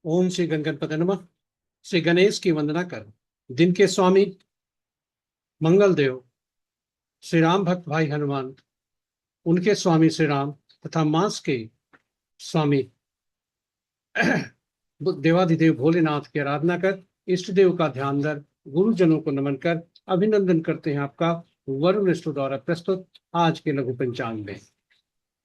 ओम श्री गणगणपति नमः। श्री गणेश की वंदना कर दिन के स्वामी मंगल देव श्री राम भक्त भाई हनुमान, उनके स्वामी श्री राम तथा मांस के स्वामी देवाधिदेव भोलेनाथ की आराधना कर, इष्ट देव का ध्यान धर, गुरुजनों को नमन कर अभिनंदन करते हैं आपका वरुण ऋषि द्वारा प्रस्तुत आज के लघु पंचांग में।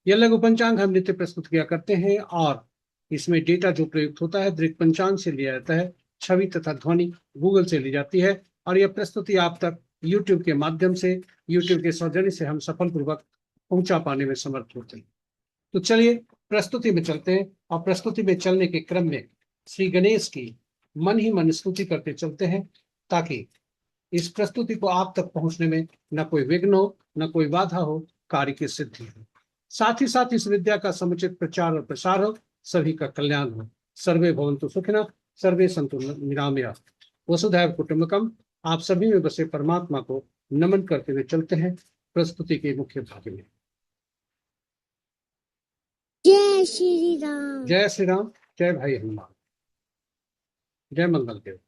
यह लघु पंचांग हम नित्य प्रस्तुत किया करते हैं और इसमें डेटा जो प्रयुक्त होता है दृक पंचांग से लिया जाता है, छवि तथा ध्वनि गूगल से ली जाती है और यह प्रस्तुति आप तक यूट्यूब के माध्यम से, यूट्यूब के सौजन्य से हम सफलपूर्वक पहुंचा पाने में समर्थ होते हैं। तो चलिए प्रस्तुति में चलते हैं और प्रस्तुति में चलने के क्रम में श्री गणेश की मन ही मन स्तुति करते चलते हैं, ताकि इस प्रस्तुति को आप तक पहुंचने में न कोई विघ्न हो, न कोई बाधा हो, कार्य की सिद्धि हो। साथ ही साथ इस विद्या का समुचित प्रचार और प्रसार हो, सभी का कल्याण हो। सर्वे भवन्तु सुखिनः, सर्वे सन्तु निरामया, वसुधैव कुटुम्बकम। आप सभी में बसे परमात्मा को नमन करते हुए चलते हैं प्रस्तुति के मुख्य भाग में। जय श्री राम। जय श्री राम, जय भाई हनुमान, जय मंगल देव।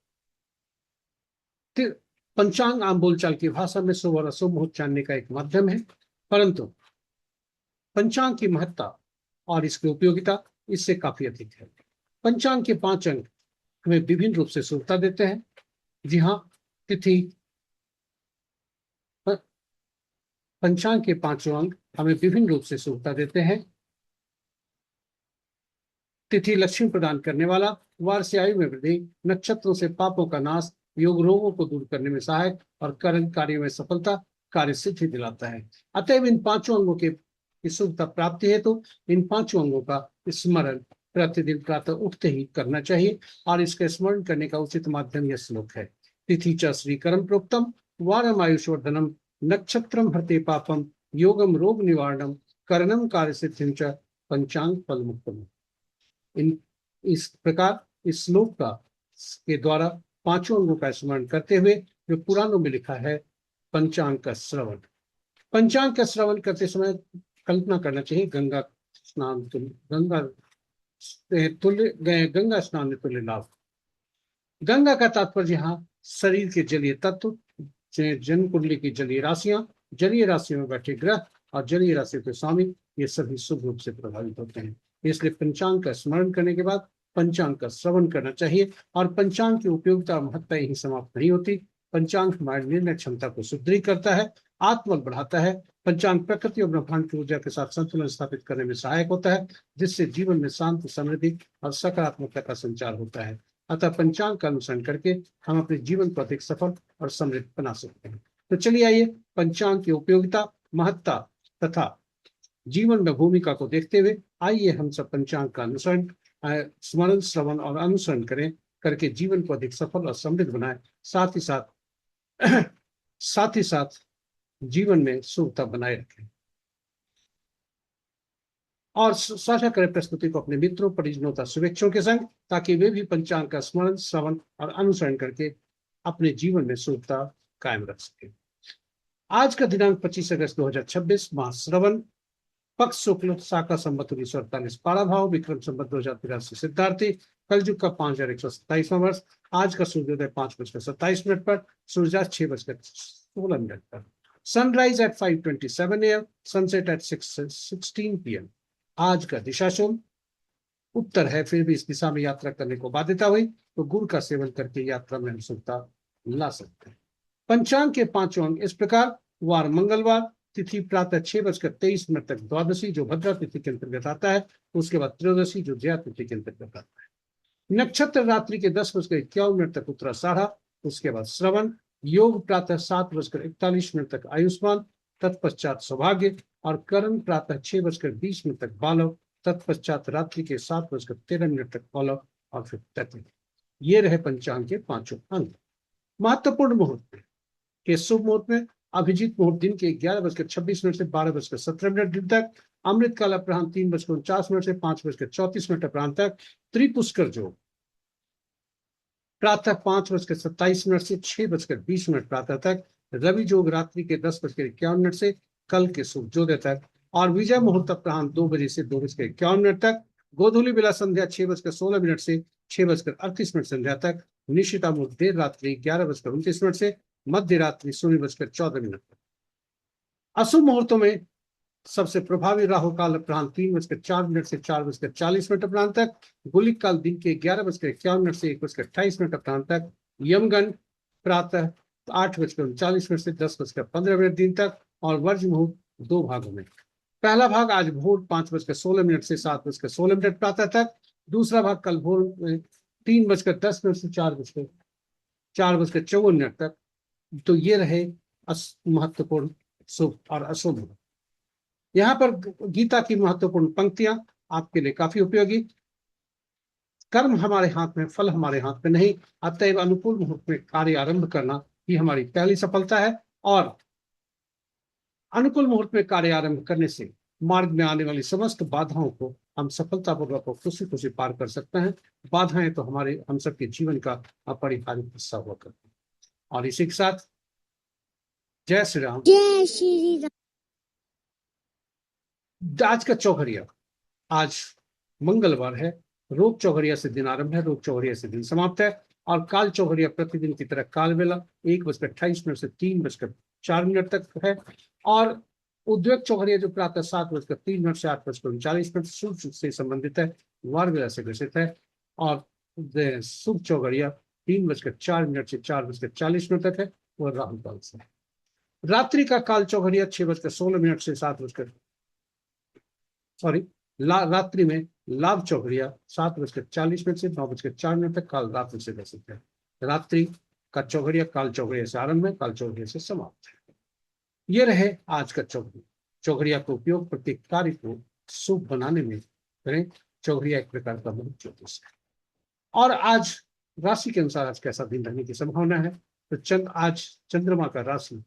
पंचांग आम बोलचाल की भाषा में शुभ और अशुभ मुहूर्त जानने का एक माध्यम है, परंतु पंचांग की महत्ता और इसकी उपयोगिता इससे काफी अधिक है। पंचांग के 5 अंक हमें विभिन्न रूप से शुभता देते हैं। जी हाँ, तिथि, पंचांग के 5 अंक हमें विभिन्न रूप से शुभता देते हैं। तिथि लक्ष्मी प्रदान करने वाला, वार से आयु में वृद्धि, नक्षत्रों से पापों का नाश, योग रोगों को दूर करने में सहायक और कर्म कार्यों में सफलता, कार्य सिद्धि दिलाता है। अतएव इन 5 अंगों के शुभता प्राप्ति है तो इन 5 अंगों का स्मरण प्रतिदिन प्रातः उठते ही करना चाहिए और इसका स्मरण करने का उचित माध्यम यह श्लोक है। तिथि च श्रीकरम प्रोक्तम, वारम आयुष्वर्धनम, नक्षत्रम हरते पापम, योगम रोग निवारणम, कर्णम कार्य सिद्धिं च, पंचांग फल मुक्तम। इस प्रकार इस श्लोक का के द्वारा 5 अंगों का स्मरण करते हुए जो पुराणों में लिखा है पंचांग का श्रवण। पंचांग का श्रवण करते समय कल्पना करना चाहिए गंगा स्नान तुल्य, गंगा स्नान तुल्य लाभ। गंगा का तात्पर्य यहाँ शरीर के जलीय तत्व, जन्म कुंडली की जलीय राशियां, जलीय राशियों में बैठे ग्रह और जलीय राशियों के स्वामी, ये सभी शुभ रूप से प्रभावित होते हैं। इसलिए पंचांग का स्मरण करने के बाद पंचांग का श्रवण करना चाहिए और पंचांग की उपयोगिता और महत्ता यही समाप्त नहीं होती। पंचांग हमारी निर्णय क्षमता को सुदृढ़ करता है, आत्मबल बढ़ाता है। पंचांग प्रकृति और ब्रह्मांड की ऊर्जा के साथ संतुलन स्थापित करने में सहायक होता है, जिससे जीवन में शांति, समृद्धि और सकारात्मकता का संचार होता है। अतः पंचांग का अनुसरण करके हम अपने जीवन को अधिक सफल और समृद्ध बना सकते हैं। तो चलिए आइए पंचांग की उपयोगिता, महत्ता तथा जीवन में भूमिका को देखते हुए आइए हम सब पंचांग का अनुसरण, स्मरण, श्रवण और अनुसरण करें, करके जीवन को अधिक सफल और समृद्ध बनाए, साथ ही साथ जीवन में शुभता बनाए रखें और साझा करें प्रस्तुति को अपने मित्रों, परिजनों तथा शुभेच्छुओं के संग, ताकि वे भी पंचांग का स्मरण, श्रवण और अनुसरण करके अपने जीवन में शुभता कायम रख सके। आज का दिनांक 25 अगस्त 2026, माह श्रवण, पक्ष शुक्ल, शाका संवत 1948, पारा भाव, विक्रम संवत 2083 सिद्धार्थी, कलयुग का 5127वां वर्ष। आज का सूर्योदय 5:27 पर, सूर्यास्त 6:16 पर, sunrise at 5:27 AM, sunset at 6:16 PM। आज का दिशा शुभ उत्तर है, फिर भी इस दिशा में यात्रा करने को बाध्यता हुई तो गुड़ का सेवन करके यात्रा में हम शुभता ला सकते हैं। पंचांग के 5 अंग इस प्रकार: वार मंगलवार, तिथि प्रातः 6:23 तक द्वादशी जो भद्रा तिथि के अंतर्गत आता है, उसके बाद त्रयोदशी जो जया तिथि के अंतर्गत आता है। नक्षत्र रात्रि के 10:51 तक उत्तराषाढ़ा, उसके बाद श्रवण। योग प्रातः 7:41 तक आयुष्मान, तत्पश्चात सौभाग्य। और करण प्रातः 6:20 तक बालव, तत्पश्चात रात्रि के 7:13 तक बालव और फिर तत्व। ये रहे पंचांग के 5 अंग। महत्वपूर्ण मुहूर्त के शुभ मुहूर्त में अभिजीत मुहूर्त दिन के 11:26 से 12:17 दिन तक, अमृत काल अपराह्न 3:49 से 5:34 अपराह्न तक, त्रिपुष्कर योग प्रातः 5:27 से 6:20 प्रातः तक, रवि योग रात्रि के 10:51 से कल के सूर्योदय तक, और विजय मुहूर्त अपराह्न 2 बजे से 2:51 तक, गोधूली बेला संध्या 6:16 से 6:38 संध्या तक, निशिता मुहूर्त देर रात्रि 11:29 से मध्य रात्रि 0:14 तक। अशुभ मुहूर्तों में सबसे प्रभावी राहु काल अपराह्न 3:04 से 4:40 अपराह्न तक, गुलिक काल दिन के 11:51 से 1:28 अपराह्न तक, यमगन प्रातः 8:39 से 10:15 दिन तक, और वर्ज मुहूर्त 2 भागों में। पहला भाग आज भोर 5:16 से 7:16 प्रातः तक, दूसरा भाग कल भोर 3:10 से 4:54 तक। तो ये रहे महत्वपूर्ण शुभ और अशुभ मुहूर्त। यहाँ पर गीता की महत्वपूर्ण पंक्तियां आपके लिए काफी उपयोगी। कर्म हमारे हाथ में, फल हमारे हाथ में नहीं, अतएव अनुकूल मुहूर्त में कार्य आरंभ करना ही हमारी पहली सफलता है। और अनुकूल मुहूर्त में कार्य आरंभ करने से मार्ग में आने वाली समस्त बाधाओं को हम सफलतापूर्वक और खुशी खुशी पार कर सकते हैं। बाधाएं तो हम सबके जीवन का अपरिहार्य हिस्सा हुआ करती हैं। और इसी के साथ जय श्री राम। जय श्री राम। आज का चौघरिया, आज मंगलवार है। रोग चौघरिया से दिन आरंभ है, रोग चौघरिया से दिन समाप्त है। और काल चौघरिया प्रतिदिन की तरह काल बेला 1:28 से 3:04 तक है। और उद्योग चौघरिया जो प्रातः 7:03 से 8:39 सूर्य से संबंधित है, वार बेला से ग्रसित है। और शुभ चौघरिया 3:04 से 4:40 तक है, वह राहु काल से है। रात्रि का काल चौघरिया 6:16 से 7 रात्रि में लाभ चौघरिया 7:40 से 9:04 तक काल रात्रि से ग्रसित है। रात्रि का चौघरिया काल चौघरिया से आरंभ है, काल चौघरिया से समाप्त है। ये रहे आज का चौघरिया। चौघरिया का उपयोग प्रत्येक कार्य को शुभ बनाने में करें। चौघरिया एक प्रकार का बहुत ज्योतिष है। और आज राशि के अनुसार आज कैसा दिन रहने की संभावना है, तो आज चंद्रमा का राशि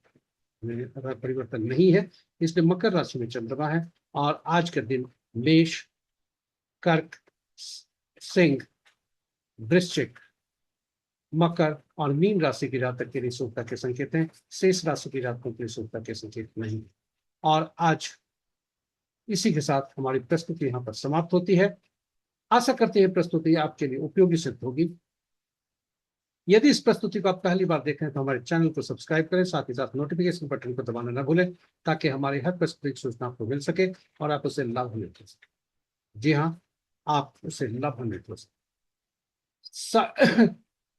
में परिवर्तन नहीं है, इसलिए मकर राशि में चंद्रमा है। और आज का दिन मेष, कर्क, सिंह, वृश्चिक, मकर और मीन राशि की जातक के लिए शुभता के संकेत हैं। शेष राशि की जातकों के लिए शुभता के संकेत नहीं। और आज इसी के साथ हमारी प्रस्तुति यहाँ पर समाप्त होती है। आशा करते हैं प्रस्तुति आपके लिए उपयोगी सिद्ध होगी। यदि इस प्रस्तुति को आप पहली बार देख रहे हैं तो हमारे चैनल को सब्सक्राइब करें, साथ ही साथ नोटिफिकेशन बटन को दबाना न भूलें, ताकि हमारी हर प्रस्तुति की सूचना आपको मिल सके और आप उसे लाभान्वित हो सके। जी हाँ, आप उसे लाभान्वित हो सके।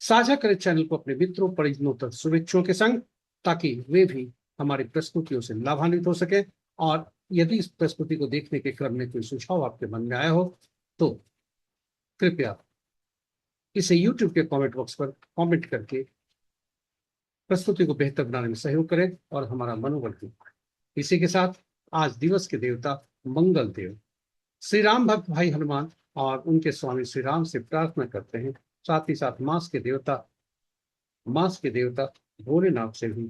साझा करें चैनल को अपने मित्रों, परिजनों तथा शुभेच्छुओं के संग, ताकि वे भी हमारी प्रस्तुतियों से लाभान्वित हो सके। और यदि इस प्रस्तुति को देखने के क्रम में कोई सुझाव आपके मन में आया हो तो कृपया इसे YouTube के कमेंट बॉक्स पर कमेंट करके प्रस्तुति को बेहतर बनाने में सहयोग करें और हमारा मनोबल भी बढ़े। इसी के साथ आज दिवस के देवता मंगल देव श्री राम भक्त भाई हनुमान और उनके स्वामी श्री राम से प्रार्थना करते हैं। साथ ही साथ मास के देवता भोलेनाथ से भी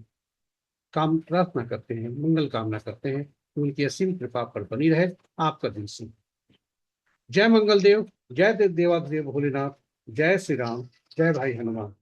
प्रार्थना करते हैं, मंगल कामना करते हैं। उनकी असीम कृपा पर बनी रहे आपका दिन शुभ। जय मंगल देव, जय देवादेव भोलेनाथ, जय श्री राम, जय भाई हनुमान।